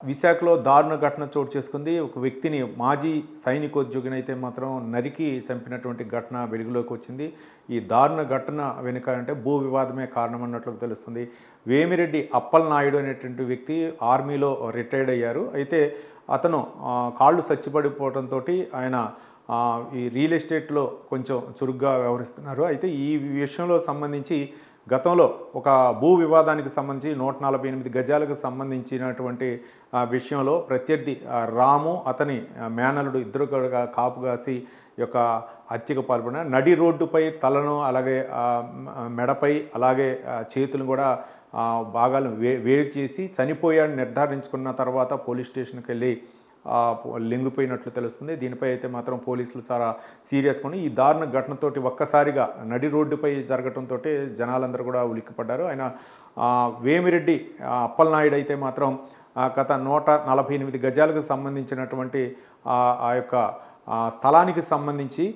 విశాఖలో దారుణ ఘటన చోటు చేసుకుంది. ఒక వ్యక్తిని మాజీ సైనికోద్యోగిని అయితే మాత్రం నరికి చంపినటువంటి ఘటన వెలుగులోకి వచ్చింది. ఈ దారుణ ఘటన వెనుక అంటే భూ వివాదమే కారణం అన్నట్లు తెలుస్తుంది. వేమిరెడ్డి అప్పలనాయుడు అనేటువంటి వ్యక్తి ఆర్మీలో రిటైర్డ్ అయ్యారు. అయితే అతను కాళ్ళు చచ్చిపడిపోవడంతో ఆయన ఈ రియల్ ఎస్టేట్లో కొంచెం చురుగ్గా వ్యవహరిస్తున్నారు. అయితే ఈ విషయంలో సంబంధించి గతంలో ఒక భూ వివాదానికి సంబంధించి 148 గజాలకు సంబంధించినటువంటి విషయంలో ప్రత్యర్థి రాము అతని మేనలుడు ఇద్దరు కూడా కాపు కాసి యొక్క హత్యకు పాల్పడిన నడి రోడ్డుపై తలను అలాగే మెడపై అలాగే చేతులను కూడా భాగాలను వేడి చేసి చనిపోయాడని నిర్ధారించుకున్న తర్వాత పోలీస్ స్టేషన్కి వెళ్ళి లొంగిపోయినట్లు తెలుస్తుంది. దీనిపై అయితే మాత్రం పోలీసులు చాలా సీరియస్గా ఈ దారుణ ఘటనతోటి ఒక్కసారిగా నడి రోడ్డుపై జరగడంతో జనాలందరూ కూడా ఉలిక్కిపడ్డారు. ఆయన వేమిరెడ్డి అప్పలనాయుడు అయితే మాత్రం గత 148 గజాలకు సంబంధించినటువంటి ఆ యొక్క స్థలానికి సంబంధించి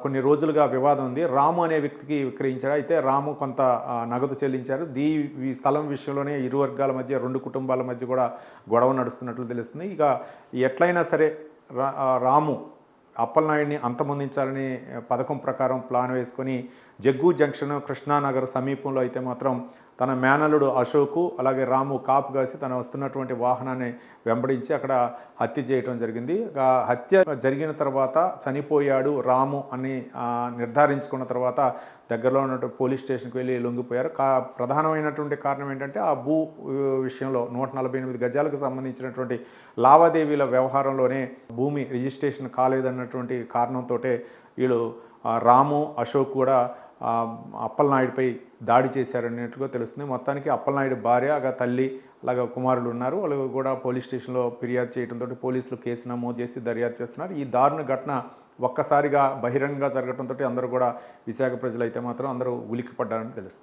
కొన్ని రోజులుగా వివాదం ఉంది. రాము అనే వ్యక్తికి విక్రయించారు. అయితే రాము కొంత నగదు చెల్లించారు. ఈ స్థలం విషయంలోనే ఇరు వర్గాల మధ్య, రెండు కుటుంబాల మధ్య కూడా గొడవ నడుస్తున్నట్లు తెలుస్తుంది. ఇక ఎట్లయినా సరే రాము అప్పలనాయుడిని అంతమొందించాలని పథకం ప్రకారం ప్లాన్ వేసుకొని జగ్గు జంక్షన్ కృష్ణానగర్ సమీపంలో అయితే మాత్రం తన మేనలుడు అశోకు అలాగే రాము కాపు కాసి తన వస్తున్నటువంటి వాహనాన్ని వెంబడించి అక్కడ హత్య చేయడం జరిగింది. హత్య జరిగిన తర్వాత చనిపోయాడు రాము అని నిర్ధారించుకున్న తర్వాత దగ్గరలో ఉన్నటువంటి పోలీస్ స్టేషన్కి వెళ్ళి లొంగిపోయారు. ప్రధానమైనటువంటి కారణం ఏంటంటే ఆ భూ విషయంలో 148 గజాలకు సంబంధించినటువంటి లావాదేవీల వ్యవహారంలోనే భూమి రిజిస్ట్రేషన్ కాలేదన్నటువంటి కారణంతో వీళ్ళు రాము అశోక్ కూడా అప్పలనాయుడిపై దాడి చేశారనేట్టుగా తెలుస్తుంది. మొత్తానికి అప్పలనాయుడు భార్య తల్లి అలాగే కుమారులు ఉన్నారు. వాళ్ళు కూడా పోలీస్ స్టేషన్లో ఫిర్యాదు చేయడంతో పోలీసులు కేసు నమోదు చేసి దర్యాప్తు చేస్తున్నారు. ఈ దారుణ ఘటన ఒక్కసారిగా బహిరంగంగా జరగడంతో అందరూ కూడా విశాఖ ప్రజలు అయితే మాత్రం అందరూ ఉలిక్కిపడ్డారని తెలుస్తుంది.